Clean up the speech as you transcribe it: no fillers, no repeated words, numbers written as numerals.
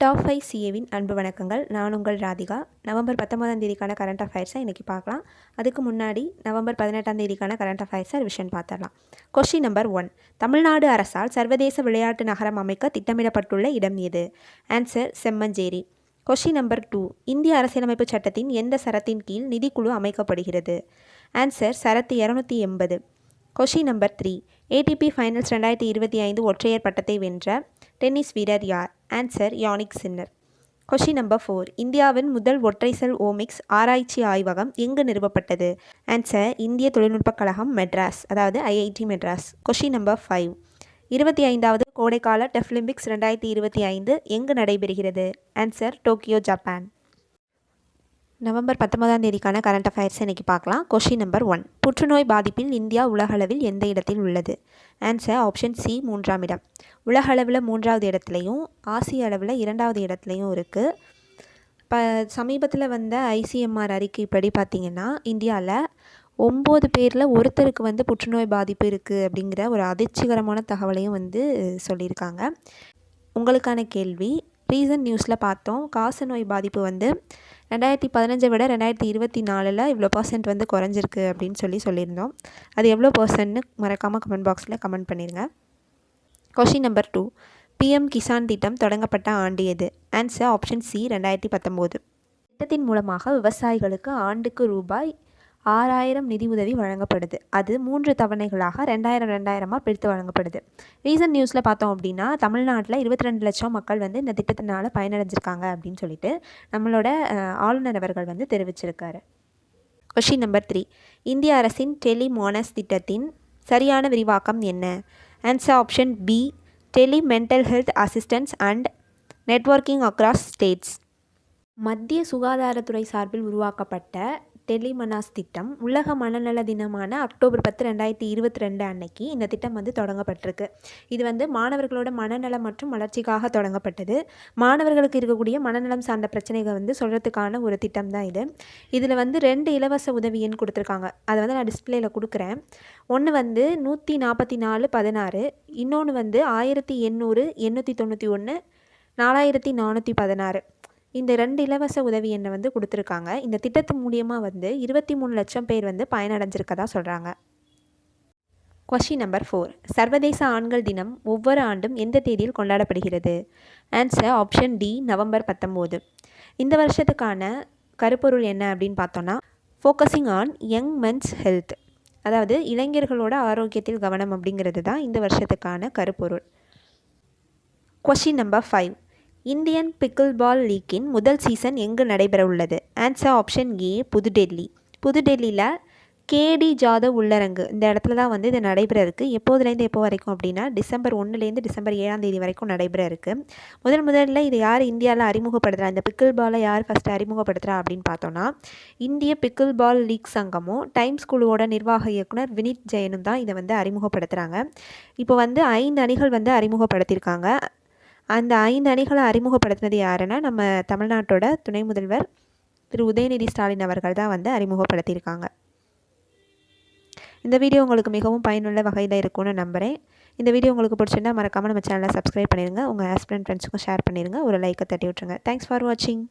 Top 5 சிஏவின் அன்பு வணக்கங்கள். நான் உங்கள் ராதிகா. நவம்பர் 19ஆம் தேதிக்கான கரண்ட் அஃபேர்ஸை இன்றைக்கி பார்க்கலாம். அதுக்கு முன்னாடி நவம்பர் 18ஆம் தேதிக்கான கரண்ட் அஃபேர்ஸை ரிவிஷன் பார்த்துடலாம். Question number 1. தமிழ்நாடு அரசால் சர்வதேச விளையாட்டு நகரம் அமைக்க திட்டமிடப்பட்டுள்ள இடம் எது? ஆன்சர் செம்மஞ்சேரி. Question number 2. இந்திய அரசியலமைப்பு சட்டத்தின் எந்த சரத்தின் கீழ் நிதிக்குழு அமைக்கப்படுகிறது? ஆன்சர் சரத்து 280. Question number 3. ஏடிபி ஃபைனல்ஸ் 2025 ஒற்றையர் பட்டத்தை வென்ற டென்னிஸ் வீரர் யார்? Answer Jannik Sinner. Question number 4. இந்தியாவின் முதல் ஒற்றை செல் ஓமிக்ஸ் ஆராய்ச்சி ஆய்வகம் எங்கு நிறுவப்பட்டது? ஆன்சர் இந்திய தொழில்நுட்பக் கழகம் மெட்ராஸ், அதாவது ஐஐடி மெட்ராஸ். Question number 5. 25வது கோடைக்கால டெஃப்லிம்பிக்ஸ் 2025 எங்கு நடைபெறுகிறது? Answer Tokyo, Japan. நவம்பர் 19ஆம் தேதிக்கான கரண்ட் அஃபேர்ஸ் இன்றைக்கி பார்க்கலாம். Question number 1. புற்றுநோய் பாதிப்பில் இந்தியா உலகளவில் எந்த இடத்தில் உள்ளது? ஆன்சர் ஆப்ஷன் சி 3ஆம் இடம். உலகளவில் 3வது இடத்துலையும் ஆசிய அளவில் 2வது இடத்துலையும் இருக்குது. இப்போ சமீபத்தில் வந்த ஐசிஎம்ஆர் அறிக்கைப்படி பார்த்திங்கன்னா இந்தியாவில் 9 பேரில் ஒருத்தருக்கு புற்றுநோய் பாதிப்பு இருக்குது அப்படிங்கிற ஒரு அதிர்ச்சிகரமான தகவலையும் சொல்லியிருக்காங்க. உங்களுக்கான கேள்வி, ரீசன்ட் நியூஸில் பார்த்தோம் காசநோய் பாதிப்பு 2015 விட 2024 இவ்வளோ % குறைஞ்சிருக்கு அப்படின்னு சொல்லியிருந்தோம். அது எவ்வளோ %ன்னு மறக்காமல் கமெண்ட் பாக்ஸில் கமெண்ட் பண்ணிடுங்க. Question number 2. பிஎம் கிசான் திட்டம் தொடங்கப்பட்ட ஆண்டு எது? Answer option C 2019. திட்டத்தின் மூலமாக விவசாயிகளுக்கு ஆண்டுக்கு ரூபாய் 6000 நிதி உதவி வழங்கப்படுது. அது 3 தவணைகளாக 2000 பிரித்து வழங்கப்படுது. ரீசன்ட் நியூஸில் பார்த்தோம் அப்படின்னா தமிழ்நாட்டில் 22 லட்சம் மக்கள் இந்த திட்டத்தினால பயனடைஞ்சிருக்காங்க அப்படின்னு சொல்லிட்டு நம்மளோட ஆளுநர் அவர்கள் தெரிவிச்சிருக்காரு. Question number 3. இந்திய அரசின் டெலி மோனஸ் திட்டத்தின் சரியான விரிவாக்கம் என்ன? Answer option B tele mental health assistance and networking across states. மத்திய சுகாதாரத்துறை சார்பில் உருவாக்கப்பட்ட டெலிமனாஸ் திட்டம் உலக மனநல தினமான அக்டோபர் 10, 2022 அன்னைக்கு இந்த திட்டம் தொடங்கப்பட்டிருக்கு. இது மாணவர்களோட மனநலம் மற்றும் வளர்ச்சிக்காக தொடங்கப்பட்டது. மாணவர்களுக்கு இருக்கக்கூடிய மனநலம் சார்ந்த பிரச்சனைகள் சொல்கிறதுக்கான ஒரு திட்டம் தான் இது. இதில் 2 இலவச உதவி எண் கொடுத்துருக்காங்க. அதை நான் டிஸ்பிளேயில் கொடுக்குறேன். ஒன்று 14416, இன்னொன்று 1800 891 4416. இந்த 2 இலவச உதவி எண்ணை கொடுத்துருக்காங்க. இந்த திட்டத்து மூலியமாக 23 லட்சம் பேர் பயனடைஞ்சிருக்கதா சொல்கிறாங்க. Question number 4. சர்வதேச ஆண்கள் தினம் ஒவ்வொரு ஆண்டும் எந்த தேதியில் கொண்டாடப்படுகிறது? Answer option D November 19. இந்த வருஷத்துக்கான கருப்பொருள் என்ன அப்படின்னு பார்த்தோன்னா focusing on young mens health, அதாவது இளைஞர்களோட ஆரோக்கியத்தில் கவனம் அப்படிங்கிறது தான் இந்த வருஷத்துக்கான கருப்பொருள். Question number 5. Indian pickle ball லீக்கின் முதல் சீசன் எங்கு நடைபெற உள்ளது? ஆன்சர் ஆப்ஷன் ஏ புதுடெல்லி. புதுடெல்லியில் கேடி ஜாதவ் உள்ளரங்கு இந்த இடத்துல தான் இது நடைபெற இருக்குது. எப்போதுலேருந்து எப்போ வரைக்கும் அப்படின்னா டிசம்பர் 1லேருந்து டிசம்பர் 7ஆம் தேதி வரைக்கும் நடைபெற இருக்குது. முதல்ல இதை யார் இந்தியாவில் அறிமுகப்படுத்துகிறா, இந்த பிக்கிள் பாலை யார் ஃபஸ்ட்டு அறிமுகப்படுத்துகிறா அப்படின்னு பார்த்தோன்னா இந்திய பிக்கிள் பால் லீக் சங்கமும் டைம்ஸ் குழுவோட நிர்வாக இயக்குனர் வினித் ஜெயனும் தான் இதை அறிமுகப்படுத்துகிறாங்க. இப்போ 5 அணிகள் அறிமுகப்படுத்தியிருக்காங்க. அந்த 5 அணிகளை அறிமுகப்படுத்தினது யாருன்னா நம்ம தமிழ்நாட்டோட துணை முதல்வர் திரு உதயநிதி ஸ்டாலின் அவர்கள் தான் அறிமுகப்படுத்தியிருக்காங்க. இந்த வீடியோ உங்களுக்கு மிகவும் பயனுள்ள வகையில் இருக்கும்னு நம்புகிறேன். இந்த வீடியோ உங்களுக்கு பிடிச்சிருந்தா மறக்காமல் நம்ம சேனலை சப்ஸ்கிரைப் பண்ணிடுங்க. உங்கள் ஹஸ்பண்ட் ஃப்ரெண்ட்ஸுக்கும் ஷேர் பண்ணிடுங்க. ஒரு லைக்கை தட்டி விட்டுருங்க. தேங்க்ஸ் ஃபார் வாட்சிங்.